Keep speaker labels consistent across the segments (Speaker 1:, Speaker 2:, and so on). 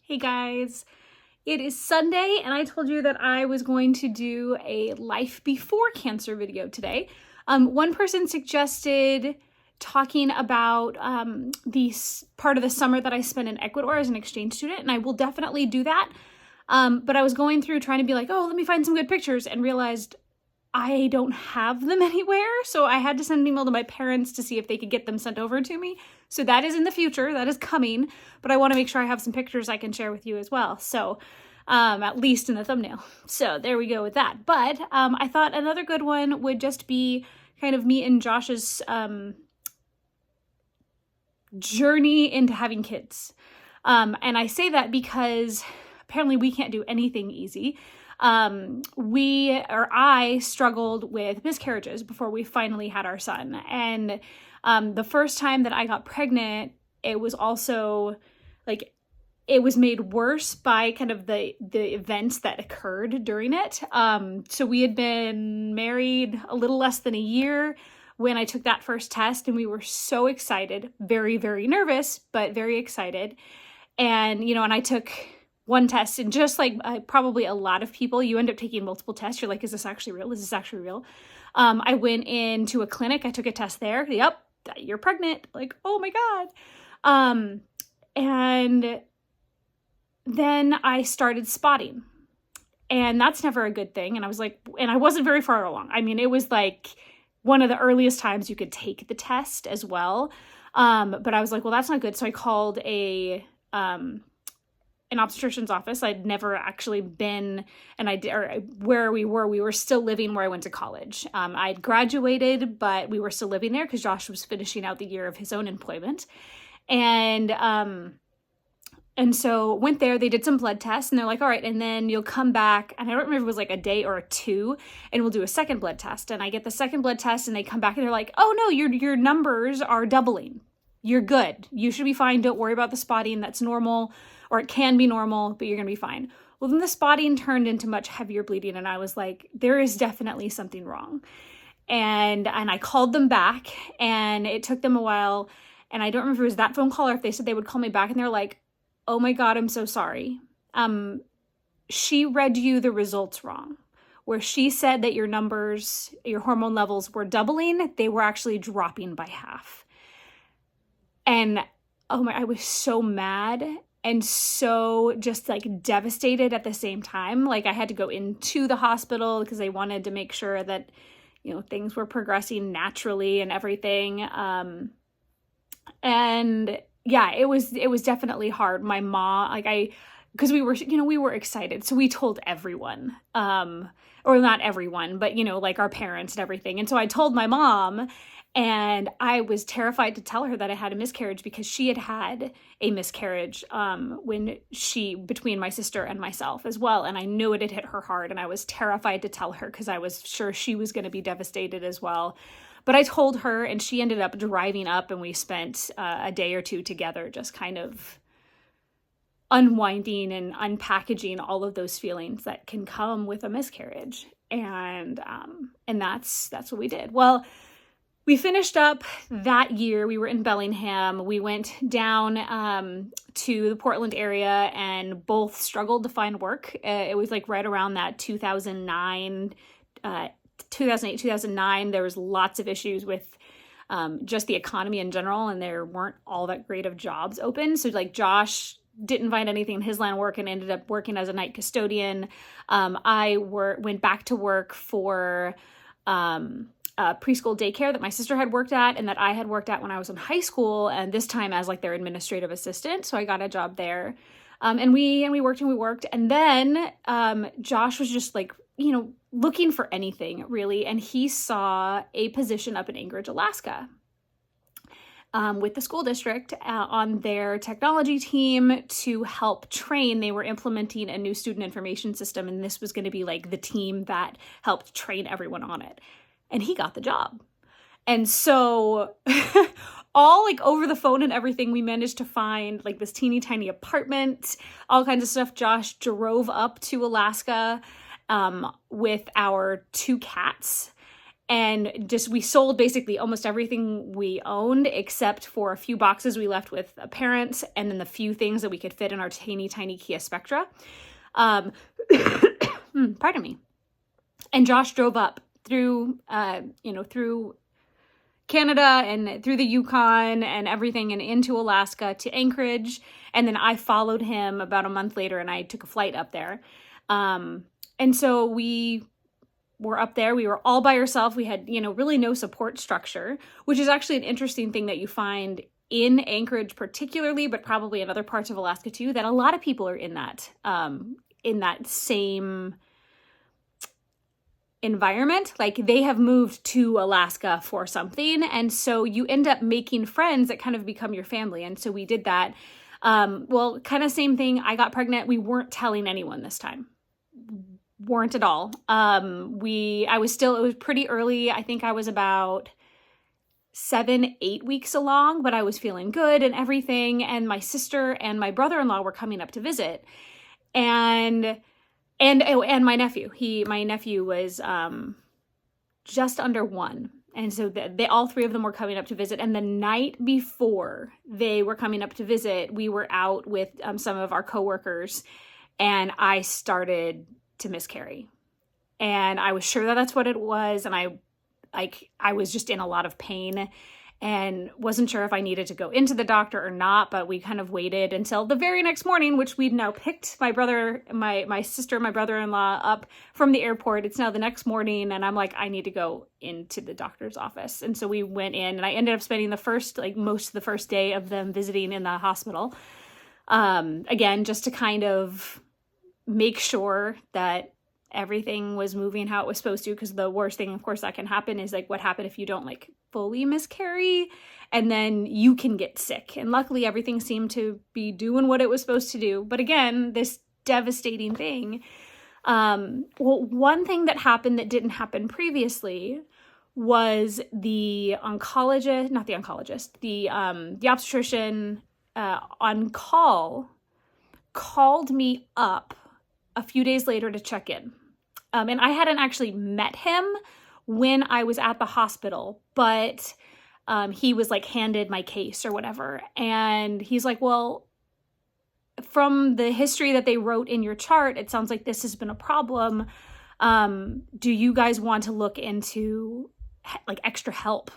Speaker 1: Hey guys, it is Sunday and I told you that I was going to do a life before cancer video today. One person suggested talking about the part of the summer that I spent in Ecuador as an exchange student, and I will definitely do that. But I was going through trying to be like, oh, let me find some good pictures, and realized I don't have them anywhere. So I had to send an email to my parents to see if they could get them sent over to me. So that is in the future, that is coming, but I want to make sure I have some pictures I can share with you as well. So at least in the thumbnail. So there we go with that. But I thought another good one would just be kind of me and Josh's journey into having kids. And I say that because apparently we can't do anything easy. I struggled with miscarriages before we finally had our son. And the first time that I got pregnant, it was also like, it was made worse by kind of the events that occurred during it. So we had been married a little less than a year when I took that first test, and we were so excited, very, very nervous, but very excited. And, and I took one test, and just like probably a lot of people, you end up taking multiple tests. You're like, is this actually real? Is this actually real? I went into a clinic. I took a test there. Yep, you're pregnant. Like, oh my God. And then I started spotting. And that's never a good thing. And I was like, and I wasn't very far along. I mean, it was like one of the earliest times you could take the test as well. But I was like, well, that's not good. So I called an obstetrician's office. I'd never actually been, where we were still living where I went to college. I'd graduated, but we were still living there because Josh was finishing out the year of his own employment. And so went there, they did some blood tests, and they're like, all right, and then you'll come back, and I don't remember if it was like a day or two, and we'll do a second blood test. And I get the second blood test, and they come back and they're like, oh no, your numbers are doubling. You're good. You should be fine. Don't worry about the spotting. That's normal, or it can be normal, but you're going to be fine. Well, then the spotting turned into much heavier bleeding, and I was like, there is definitely something wrong. And I called them back, and it took them a while, and I don't remember if it was that phone call or if they said they would call me back, and they're like, oh my God, I'm so sorry. She read you the results wrong. Where she said that your numbers, your hormone levels were doubling, they were actually dropping by half. And I was so mad and so just like devastated at the same time. Like I had to go into the hospital because they wanted to make sure that, things were progressing naturally and everything. And yeah, it was definitely hard. My mom, because we were excited. So we told everyone, or not everyone, but like our parents and everything. And so I told my mom, and I was terrified to tell her that I had a miscarriage because she had a miscarriage between my sister and myself as well. And I knew it had hit her hard, and I was terrified to tell her because I was sure she was going to be devastated as well. But I told her, and she ended up driving up, and we spent a day or two together just kind of unwinding and unpackaging all of those feelings that can come with a miscarriage. And that's what we did. Well, we finished up that year. We were in Bellingham. We went down to the Portland area and both struggled to find work. It was like right around that 2008, 2009, there was lots of issues with just the economy in general, and there weren't all that great of jobs open. So like Josh didn't find anything in his line of work and ended up working as a night custodian. I went back to work for preschool daycare that my sister had worked at and that I had worked at when I was in high school, and this time as like their administrative assistant. So I got a job there. And we worked. And then Josh was just like, looking for anything really. And he saw a position up in Anchorage, Alaska, with the school district on their technology team to help train. They were implementing a new student information system, and this was going to be like the team that helped train everyone on it. And he got the job. And so all like over the phone and everything, we managed to find like this teeny tiny apartment, all kinds of stuff. Josh drove up to Alaska with our 2 cats And just, we sold basically almost everything we owned, except for a few boxes we left with parents, and then the few things that we could fit in our tiny Kia Spectra. Pardon me. And Josh drove up through, through Canada and through the Yukon and everything, and into Alaska to Anchorage. And then I followed him about a month later, and I took a flight up there. And so we were up there. We were all by ourselves. We had, really no support structure, which is actually an interesting thing that you find in Anchorage particularly, but probably in other parts of Alaska too, that a lot of people are in that same environment. Like, they have moved to Alaska for something. And so you end up making friends that kind of become your family. And so we did that. Well, kind of same thing. I got pregnant. We weren't telling anyone this time. Weren't at all. It was pretty early. I think I was about 7-8 weeks along, but I was feeling good and everything. And my sister and my brother-in-law were coming up to visit, and my nephew. My nephew was just under 1. And so they all 3 of them were coming up to visit. And the night before they were coming up to visit, we were out with some of our coworkers, and I started to miscarry. And I was sure that that's what it was. And I was just in a lot of pain and wasn't sure if I needed to go into the doctor or not, but we kind of waited until the very next morning, which we'd now picked my sister and my brother-in-law up from the airport. It's now the next morning, and I'm like, I need to go into the doctor's office. And so we went in, and I ended up spending most of the first day of them visiting in the hospital. Again, just to kind of make sure that everything was moving how it was supposed to, because the worst thing, of course, that can happen is what happened if you don't fully miscarry, and then you can get sick. And luckily everything seemed to be doing what it was supposed to do. But again, this devastating thing. One thing that happened that didn't happen previously was the obstetrician on call called me up a few days later to check in. And I hadn't actually met him when I was at the hospital, but he was handed my case or whatever. And he's like, well, from the history that they wrote in your chart, it sounds like this has been a problem. Do you guys want to look into extra help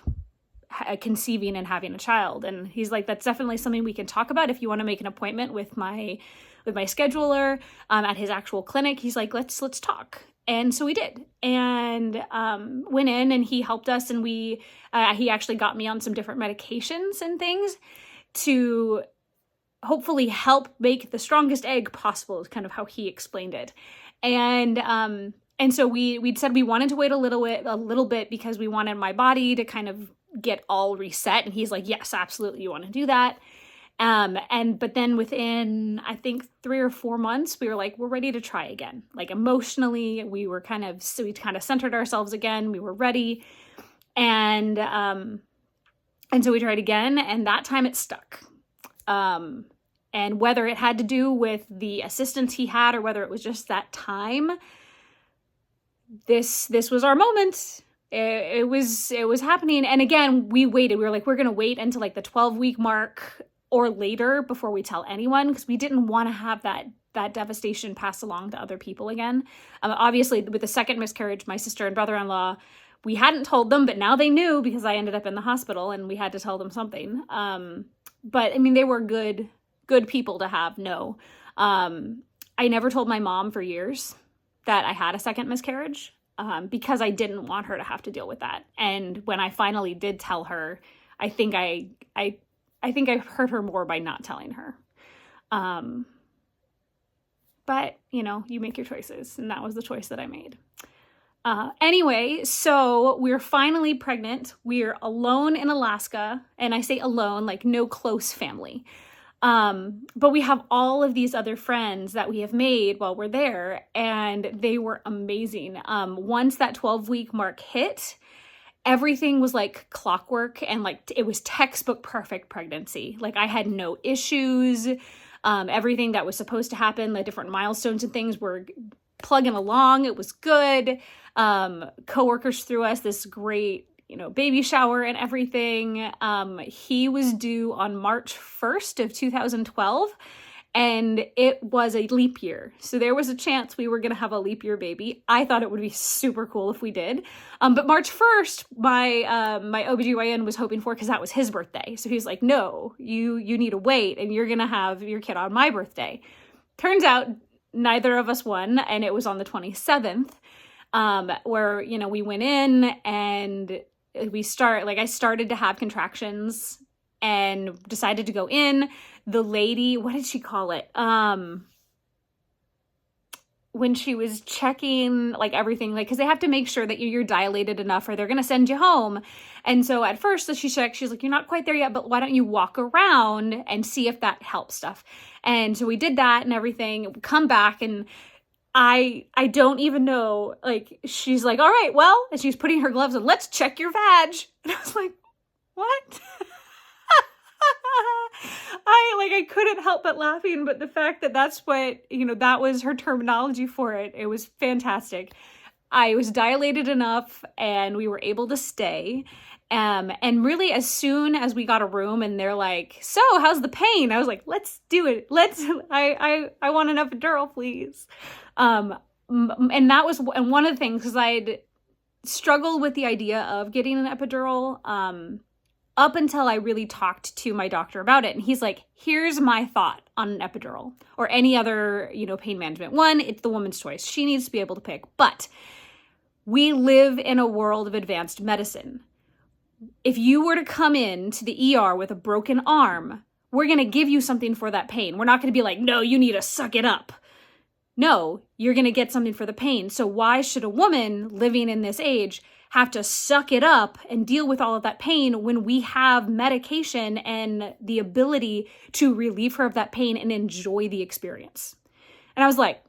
Speaker 1: conceiving and having a child? And he's like, that's definitely something we can talk about if you want to make an appointment with my scheduler at his actual clinic. He's like, let's talk. And so we did, and went in, and he helped us, and he actually got me on some different medications and things to hopefully help make the strongest egg possible, is kind of how he explained it. And so we'd said we wanted to wait a little bit because we wanted my body to kind of get all reset. And he's like, yes, absolutely, you want to do that. But then within, I think 3 or 4 months, we were like, we're ready to try again. Emotionally, we kind of centered ourselves again. We were ready. And so we tried again, and that time it stuck. And whether it had to do with the assistance he had, or whether it was just that time, this was our moment. It was happening. And again, we waited. We were like, we're going to wait until the 12-week mark or later before we tell anyone, because we didn't want to have that devastation pass along to other people again. Obviously, with the second miscarriage, my sister and brother-in-law, we hadn't told them, but now they knew because I ended up in the hospital and we had to tell them something. But I mean, they were good people to have know. I never told my mom for years that I had a second miscarriage, because I didn't want her to have to deal with that. And when I finally did tell her, I think I hurt her more by not telling her. But, you make your choices, and that was the choice that I made. Anyway, so we're finally pregnant. We're alone in Alaska, and I say alone, no close family. But we have all of these other friends that we have made while we're there, and they were amazing. Once that 12-week mark hit, everything was like clockwork, and it was textbook perfect pregnancy. I had no issues. Everything that was supposed to happen, the different milestones and things were plugging along. It was good. Coworkers threw us this great, baby shower and everything. He was due on March 1st of 2012. And it was a leap year. So there was a chance we were going to have a leap year baby. I thought it would be super cool if we did. But March 1st, my OBGYN was hoping for, because that was his birthday. So he's like, no, you need to wait, and you're going to have your kid on my birthday. Turns out neither of us won, and it was on the 27th, where, we went in and I started to have contractions and decided to go in. The lady, what did she call it? When she was checking everything, because they have to make sure that you're dilated enough or they're going to send you home. And so at first, she checked, she's like, you're not quite there yet, but why don't you walk around and see if that helps stuff. And so we did that and everything, come back, and I don't even know, she's like, all right, well, and she's putting her gloves on, let's check your vag. And I was like, what? I couldn't help but laughing, but the fact that that's what, that was her terminology for it. It was fantastic. I was dilated enough and we were able to stay. And really, as soon as we got a room and they're like, so how's the pain? I was like, let's do it. I want an epidural, please. And that was, and one of the things, because I'd struggled with the idea of getting an epidural, up until I really talked to my doctor about it. And he's like, here's my thought on an epidural or any other, pain management. One, it's the woman's choice. She needs to be able to pick. But we live in a world of advanced medicine. If you were to come in to the ER with a broken arm, we're going to give you something for that pain. We're not going to be like, no, you need to suck it up. No, you're going to get something for the pain. So why should a woman living in this age have to suck it up and deal with all of that pain when we have medication and the ability to relieve her of that pain and enjoy the experience? And I was like,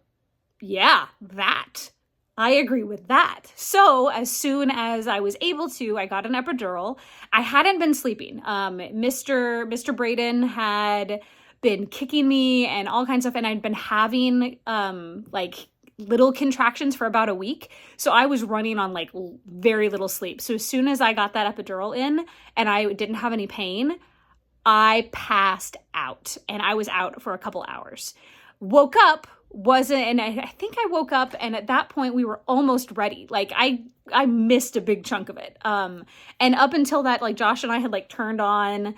Speaker 1: yeah, I agree with that. So as soon as I was able to, I got an epidural. I hadn't been sleeping. Mr. Braden had been kicking me and all kinds of stuff, and I'd been having little contractions for about a week. So I was running on very little sleep. So as soon as I got that epidural in and I didn't have any pain, I passed out, and I was out for a couple hours. Woke up, and I think I woke up, and at that point we were almost ready. I missed a big chunk of it. And up until that, Josh and I had turned on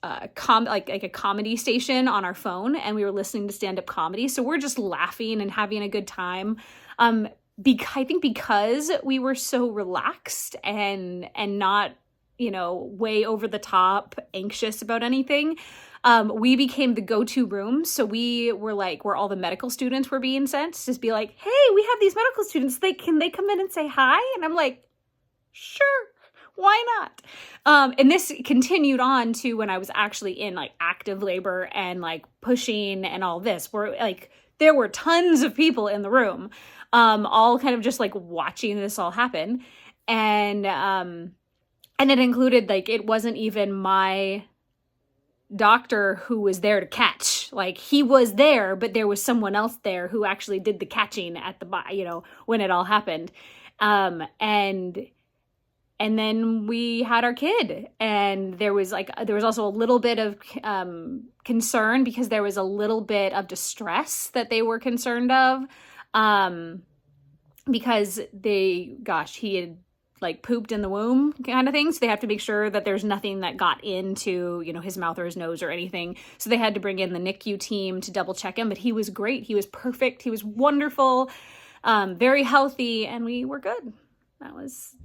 Speaker 1: a comedy station on our phone, and we were listening to stand-up comedy. So we're just laughing and having a good time. I think because we were so relaxed and not, way over the top anxious about anything, we became the go-to room. So we were where all the medical students were being sent, to just be like, hey, we have these medical students. Can they come in and say hi? And I'm like, sure. Why not? And this continued on to when I was actually in active labor and pushing and all this, where there were tons of people in the room, all kind of just watching this all happen. And it included it wasn't even my doctor who was there to catch. He was there, but there was someone else there who actually did the catching at the, when it all happened. And then we had our kid, and there was also a little bit of concern, because there was a little bit of distress that they were concerned of, because he had pooped in the womb kind of thing. So they have to make sure that there's nothing that got into, his mouth or his nose or anything. So they had to bring in the NICU team to double check him, but he was great. He was perfect. He was wonderful, very healthy, and we were good.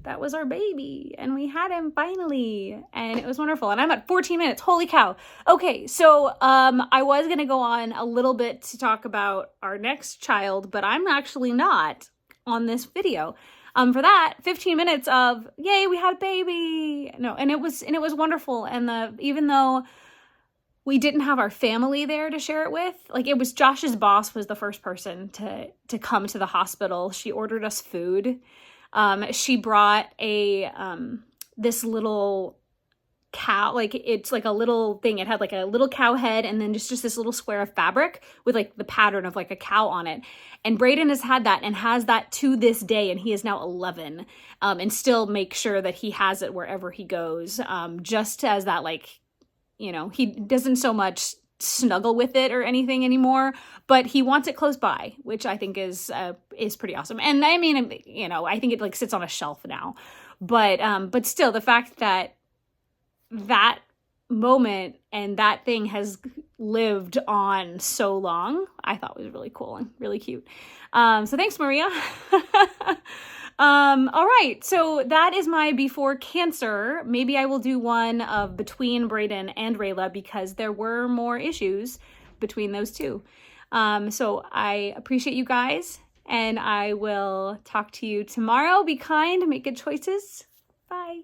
Speaker 1: That was our baby, and we had him finally, and it was wonderful. And I'm at 14 minutes. Holy cow. Okay. So, I was going to go on a little bit to talk about our next child, but I'm actually not on this video. For that 15 minutes of, yay, we had a baby. No. And it was wonderful. And even though we didn't have our family there to share it with, it was Josh's boss was the first person to come to the hospital. She ordered us food. She brought this little cow, like it's like a little thing. It had like a little cow head and then just this little square of fabric with like the pattern of like a cow on it. And Braden has had that and has that to this day, and he is now 11, and still make sure that he has it wherever he goes, just as that, like, you know, he doesn't so much snuggle with it or anything anymore, but he wants it close by, which I think is pretty awesome. And I mean, you know, I think it like sits on a shelf now, but still, the fact that that moment and that thing has lived on so long, I thought was really cool and really cute. So thanks, Maria. All right, so that is my before cancer. Maybe I will do one of between Braden and Rayla, because there were more issues between those two. So I appreciate you guys, and I will talk to you tomorrow. Be kind, make good choices. Bye.